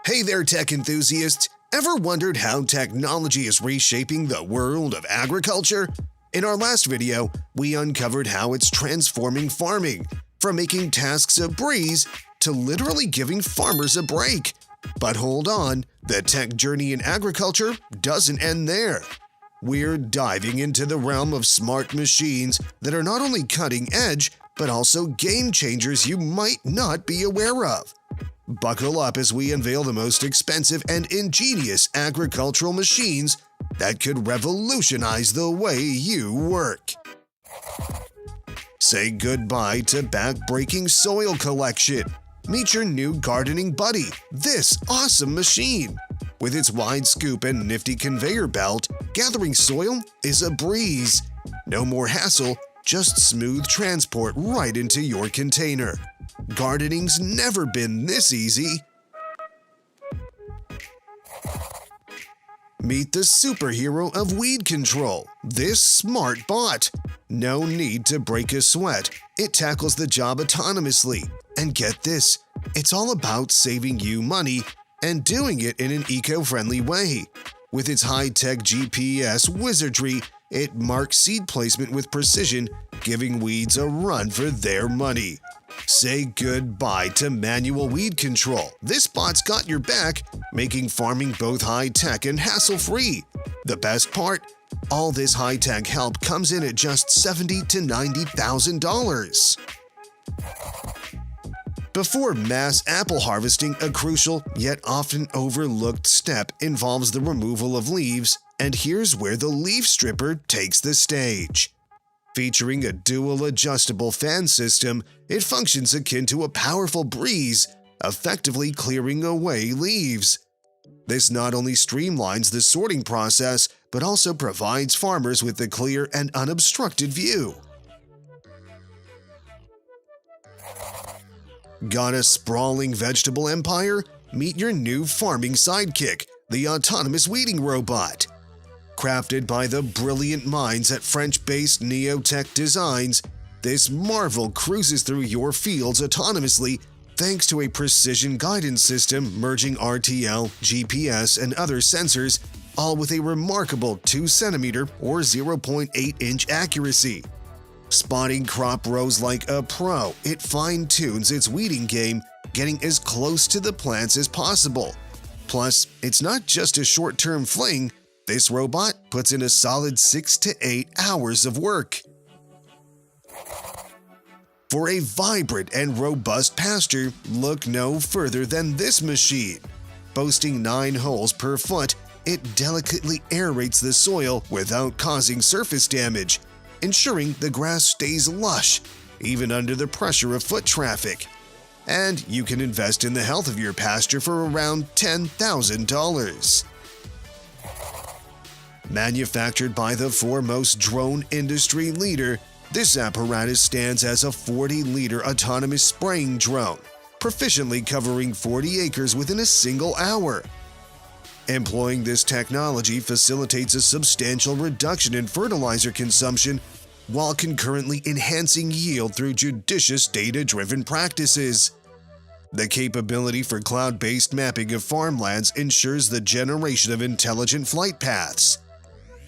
Hey there, tech enthusiasts! Ever wondered how technology is reshaping the world of agriculture? In our last video, we uncovered how it's transforming farming, from making tasks a breeze to literally giving farmers a break. But hold on, the tech journey in agriculture doesn't end there. We're diving into the realm of smart machines that are not only cutting edge, but also game changers you might not be aware of. Buckle up as we unveil the most expensive and ingenious agricultural machines that could revolutionize the way you work. Say goodbye to back-breaking soil collection. Meet your new gardening buddy, this awesome machine. With its wide scoop and nifty conveyor belt, gathering soil is a breeze. No more hassle, just smooth transport right into your container. Gardening's never been this easy. Meet the superhero of weed control, this smart bot. No need to break a sweat. It tackles the job autonomously. And get this, it's all about saving you money and doing it in an eco-friendly way. With its high-tech GPS wizardry, it marks seed placement with precision, giving weeds a run for their money. Say goodbye to manual weed control. This bot's got your back, making farming both high-tech and hassle-free. The best part? All this high-tech help comes in at just $70,000 to $90,000. Before mass apple harvesting, a crucial yet often overlooked step involves the removal of leaves, and here's where the leaf stripper takes the stage. Featuring a dual adjustable fan system, it functions akin to a powerful breeze, effectively clearing away leaves. This not only streamlines the sorting process, but also provides farmers with a clear and unobstructed view. Got a sprawling vegetable empire? Meet your new farming sidekick, the autonomous weeding robot. Crafted by the brilliant minds at French-based Neotech Designs, this marvel cruises through your fields autonomously thanks to a precision guidance system merging RTL, GPS, and other sensors, all with a remarkable 2 cm or 0.8 inch accuracy. Spotting crop rows like a pro, it fine-tunes its weeding game, getting as close to the plants as possible. Plus, it's not just a short-term fling. This robot puts in a solid 6 to 8 hours of work. For a vibrant and robust pasture, look no further than this machine. Boasting 9 holes per foot, it delicately aerates the soil without causing surface damage, ensuring the grass stays lush, even under the pressure of foot traffic. And you can invest in the health of your pasture for around $10,000. Manufactured by the foremost drone industry leader, this apparatus stands as a 40-liter autonomous spraying drone, proficiently covering 40 acres within a single hour. Employing this technology facilitates a substantial reduction in fertilizer consumption while concurrently enhancing yield through judicious data-driven practices. The capability for cloud-based mapping of farmlands ensures the generation of intelligent flight paths.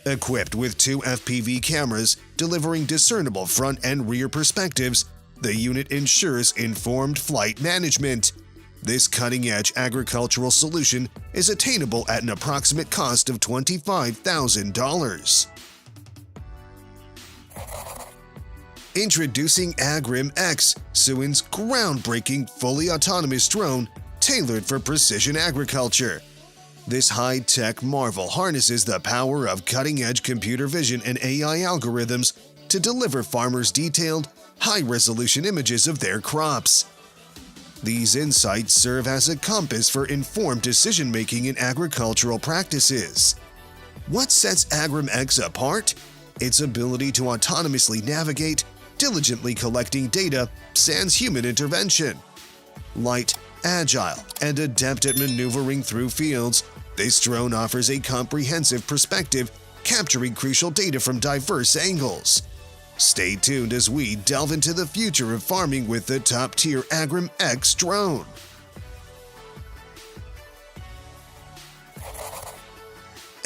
Equipped with 2 FPV cameras delivering discernible front and rear perspectives, the unit ensures informed flight management. This cutting-edge agricultural solution is attainable at an approximate cost of $25,000. Introducing Agrim X, Suin's groundbreaking fully autonomous drone tailored for precision agriculture. This high-tech marvel harnesses the power of cutting-edge computer vision and AI algorithms to deliver farmers detailed, high-resolution images of their crops. These insights serve as a compass for informed decision-making in agricultural practices. What sets Agrim X apart? Its ability to autonomously navigate, diligently collecting data sans human intervention. Light, agile, and adept at maneuvering through fields, this drone offers a comprehensive perspective, capturing crucial data from diverse angles. Stay tuned as we delve into the future of farming with the top-tier Agrim X drone.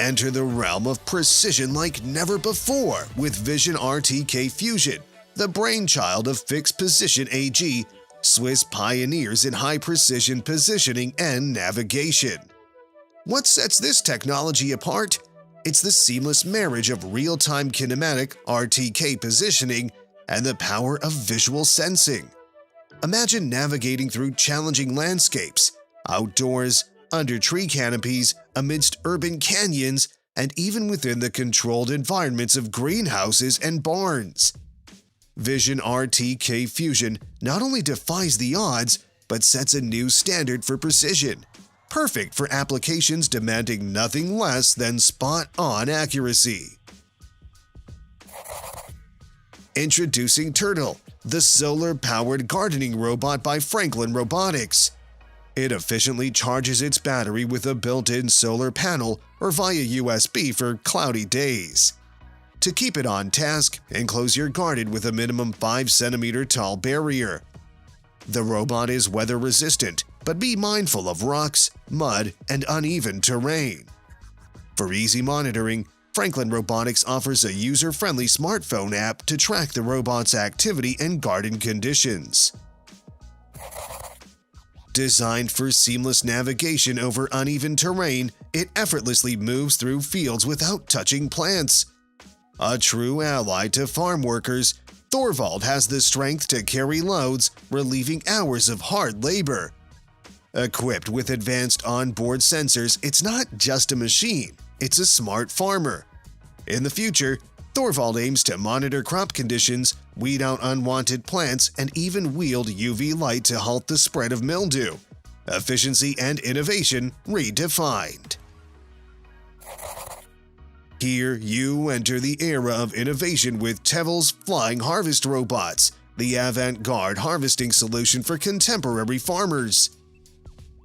Enter the realm of precision like never before with Vision RTK Fusion, the brainchild of Fixed Position AG, Swiss pioneers in high-precision positioning and navigation. What sets this technology apart? It's the seamless marriage of real-time kinematic RTK positioning and the power of visual sensing. Imagine navigating through challenging landscapes, outdoors, under tree canopies, amidst urban canyons, and even within the controlled environments of greenhouses and barns. Vision RTK Fusion not only defies the odds, but sets a new standard for precision, perfect for applications demanding nothing less than spot-on accuracy. Introducing Turtle, the solar-powered gardening robot by Franklin Robotics. It efficiently charges its battery with a built-in solar panel or via USB for cloudy days. To keep it on task, enclose your garden with a minimum 5 cm tall barrier. The robot is weather-resistant, but be mindful of rocks, mud, and uneven terrain. For easy monitoring, Franklin Robotics offers a user-friendly smartphone app to track the robot's activity and garden conditions. Designed for seamless navigation over uneven terrain, it effortlessly moves through fields without touching plants. A true ally to farm workers, Thorvald has the strength to carry loads, relieving hours of hard labor. Equipped with advanced onboard sensors, it's not just a machine, it's a smart farmer. In the future, Thorvald aims to monitor crop conditions, weed out unwanted plants, and even wield UV light to halt the spread of mildew. Efficiency and innovation redefined. Here, you enter the era of innovation with Tevel's Flying Harvest Robots, the avant-garde harvesting solution for contemporary farmers.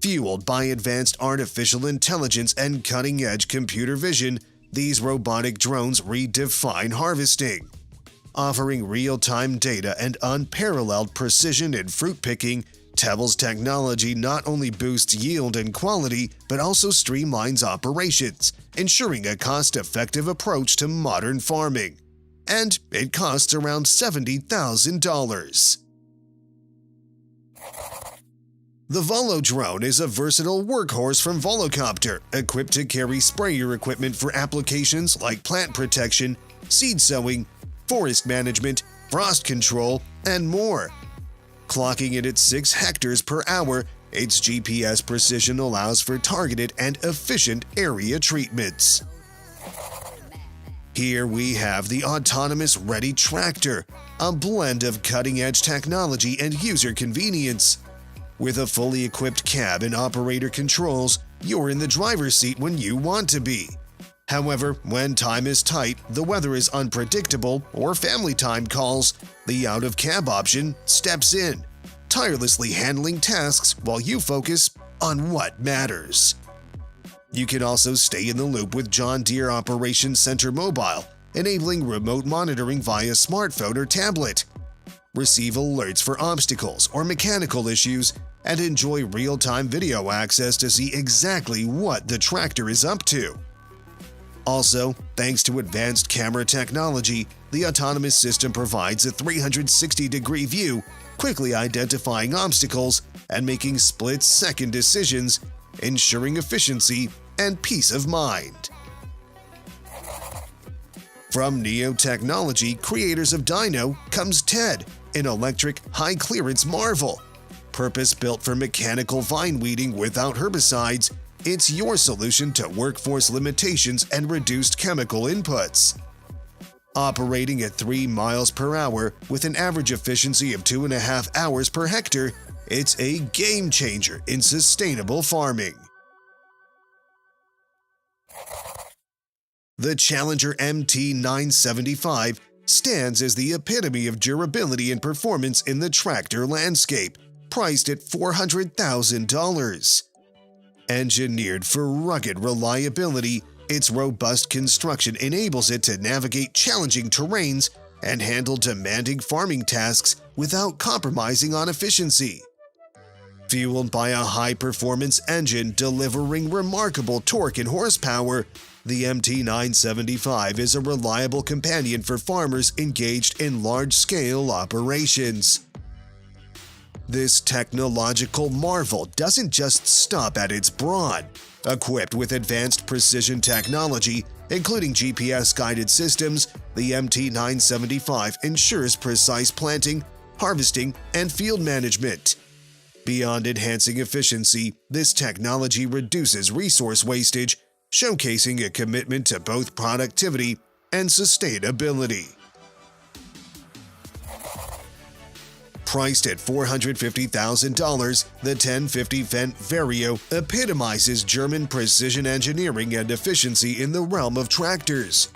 Fueled by advanced artificial intelligence and cutting-edge computer vision, these robotic drones redefine harvesting. Offering real-time data and unparalleled precision in fruit picking, Tevel's technology not only boosts yield and quality, but also streamlines operations, ensuring a cost-effective approach to modern farming. And it costs around $70,000. The Volo drone is a versatile workhorse from Volocopter, equipped to carry sprayer equipment for applications like plant protection, seed sowing, forest management, frost control, and more. Clocking in at 6 hectares per hour, its GPS precision allows for targeted and efficient area treatments. Here we have the autonomous Ready Tractor, a blend of cutting-edge technology and user convenience. With a fully equipped cab and operator controls, you're in the driver's seat when you want to be. However, when time is tight, the weather is unpredictable, or family time calls, the out-of-cab option steps in, tirelessly handling tasks while you focus on what matters. You can also stay in the loop with John Deere Operations Center Mobile, enabling remote monitoring via smartphone or tablet. Receive alerts for obstacles or mechanical issues, and enjoy real-time video access to see exactly what the tractor is up to. Also, thanks to advanced camera technology, the autonomous system provides a 360-degree view, quickly identifying obstacles and making split-second decisions, ensuring efficiency and peace of mind. From Neo Technology, creators of Dino, comes TED, an electric, high-clearance marvel. Purpose-built for mechanical vine weeding without herbicides, it's your solution to workforce limitations and reduced chemical inputs. Operating at 3 miles per hour with an average efficiency of 2.5 hours per hectare, it's a game-changer in sustainable farming. The Challenger MT975 stands as the epitome of durability and performance in the tractor landscape, priced at $400,000. Engineered for rugged reliability, its robust construction enables it to navigate challenging terrains and handle demanding farming tasks without compromising on efficiency. Fueled by a high-performance engine delivering remarkable torque and horsepower, the MT975 is a reliable companion for farmers engaged in large-scale operations. This technological marvel doesn't just stop at its brawn. Equipped with advanced precision technology, including GPS-guided systems, the MT975 ensures precise planting, harvesting, and field management. Beyond enhancing efficiency, this technology reduces resource wastage, showcasing a commitment to both productivity and sustainability. Priced at $450,000, the 1050 Fendt Vario epitomizes German precision engineering and efficiency in the realm of tractors.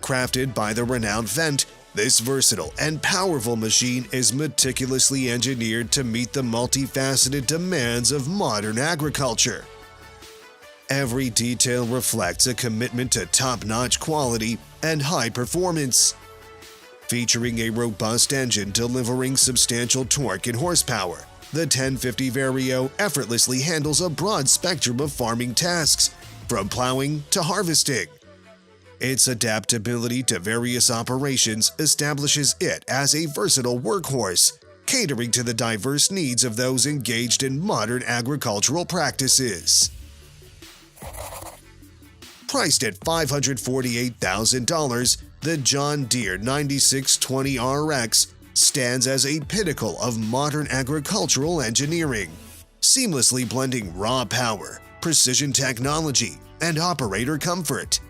Crafted by the renowned Fendt, this versatile and powerful machine is meticulously engineered to meet the multifaceted demands of modern agriculture. Every detail reflects a commitment to top-notch quality and high performance. Featuring a robust engine delivering substantial torque and horsepower, the 1050 Vario effortlessly handles a broad spectrum of farming tasks, from plowing to harvesting. Its adaptability to various operations establishes it as a versatile workhorse, catering to the diverse needs of those engaged in modern agricultural practices. Priced at $548,000, the John Deere 9620RX stands as a pinnacle of modern agricultural engineering, seamlessly blending raw power, precision technology, and operator comfort.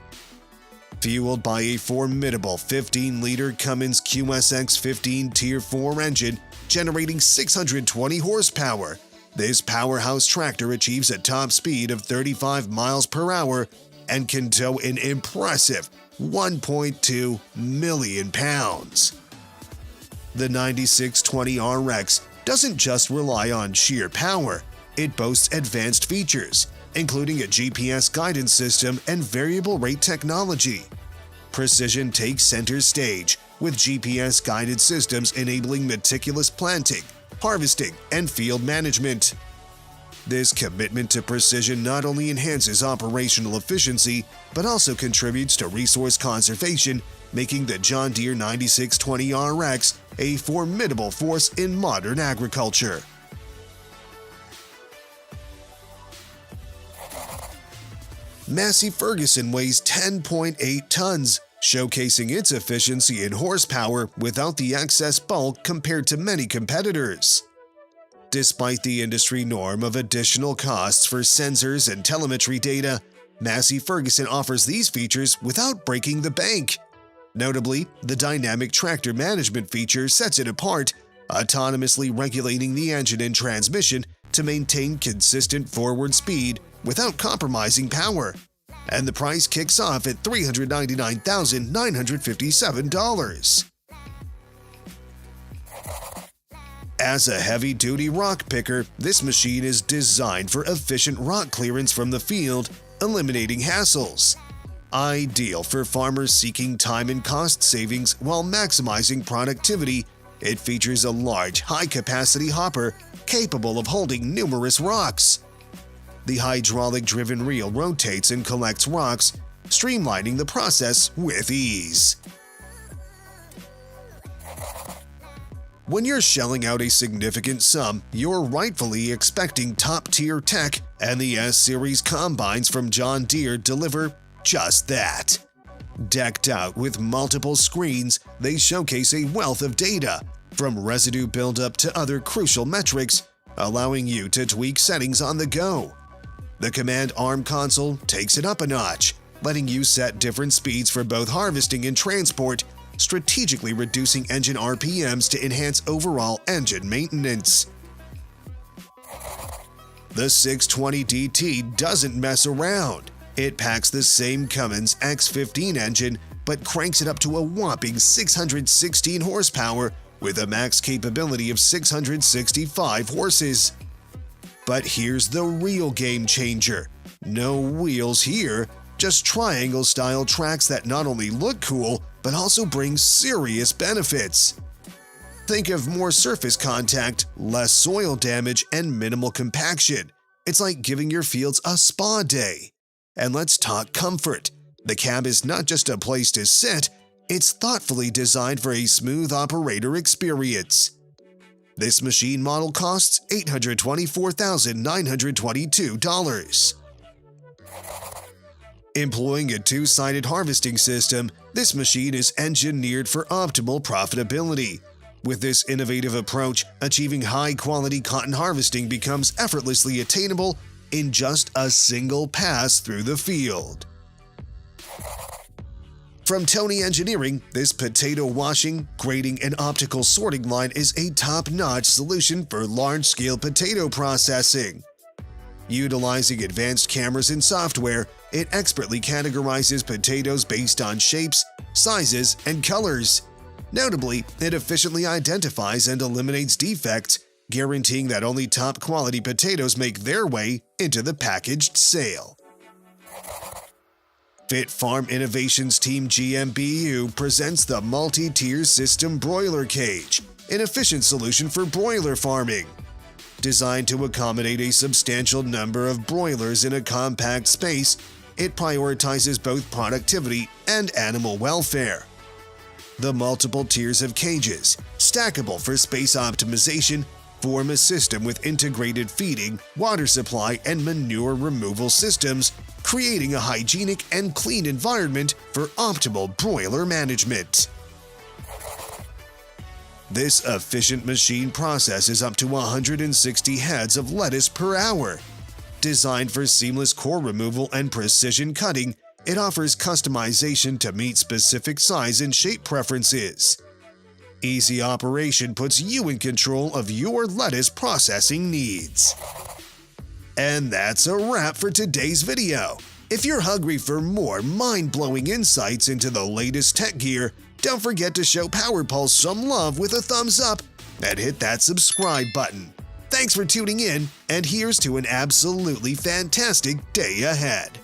Fueled by a formidable 15-liter Cummins QSX-15 Tier 4 engine generating 620 horsepower, this powerhouse tractor achieves a top speed of 35 miles per hour and can tow an impressive 1.2 million pounds. The 9620RX doesn't just rely on sheer power, it boasts advanced features, including a GPS guidance system and variable rate technology. Precision takes center stage, with GPS-guided systems enabling meticulous planting, harvesting, and field management. This commitment to precision not only enhances operational efficiency, but also contributes to resource conservation, making the John Deere 9620RX a formidable force in modern agriculture. Massey Ferguson weighs 10.8 tons, showcasing its efficiency and horsepower without the excess bulk compared to many competitors. Despite the industry norm of additional costs for sensors and telemetry data, Massey Ferguson offers these features without breaking the bank. Notably, the dynamic tractor management feature sets it apart, autonomously regulating the engine and transmission to maintain consistent forward speed without compromising power. And the price kicks off at $399,957. As a heavy-duty rock picker, this machine is designed for efficient rock clearance from the field, eliminating hassles. Ideal for farmers seeking time and cost savings while maximizing productivity, it features a large, high-capacity hopper capable of holding numerous rocks. The hydraulic-driven reel rotates and collects rocks, streamlining the process with ease. When you're shelling out a significant sum, you're rightfully expecting top-tier tech, and the S-Series combines from John Deere deliver just that. Decked out with multiple screens, they showcase a wealth of data, from residue buildup to other crucial metrics, allowing you to tweak settings on the go. The command arm console takes it up a notch, letting you set different speeds for both harvesting and transport, strategically reducing engine RPMs to enhance overall engine maintenance. The 620DT doesn't mess around. It packs the same Cummins X15 engine, but cranks it up to a whopping 616 horsepower with a max capability of 665 horses. But here's the real game changer. No wheels here, just triangle-style tracks that not only look cool, but also bring serious benefits. Think of more surface contact, less soil damage, and minimal compaction. It's like giving your fields a spa day. And let's talk comfort. The cab is not just a place to sit, it's thoughtfully designed for a smooth operator experience. This machine model costs $824,922. Employing a two-sided harvesting system, this machine is engineered for optimal profitability. With this innovative approach, achieving high-quality cotton harvesting becomes effortlessly attainable in just a single pass through the field. From Tony Engineering, this potato washing, grading, and optical sorting line is a top-notch solution for large-scale potato processing. Utilizing advanced cameras and software, it expertly categorizes potatoes based on shapes, sizes, and colors. Notably, it efficiently identifies and eliminates defects, guaranteeing that only top-quality potatoes make their way into the packaged sale. Fit Farm Innovations Team GmbH presents the multi-tier system broiler cage, an efficient solution for broiler farming. Designed to accommodate a substantial number of broilers in a compact space, it prioritizes both productivity and animal welfare. The multiple tiers of cages, stackable for space optimization, form a system with integrated feeding, water supply, and manure removal systems, creating a hygienic and clean environment for optimal broiler management. This efficient machine processes up to 160 heads of lettuce per hour. Designed for seamless core removal and precision cutting, it offers customization to meet specific size and shape preferences. Easy operation puts you in control of your lettuce processing needs. And that's a wrap for today's video. If you're hungry for more mind-blowing insights into the latest tech gear, don't forget to show PowerPulse some love with a thumbs up and hit that subscribe button. Thanks for tuning in, and here's to an absolutely fantastic day ahead.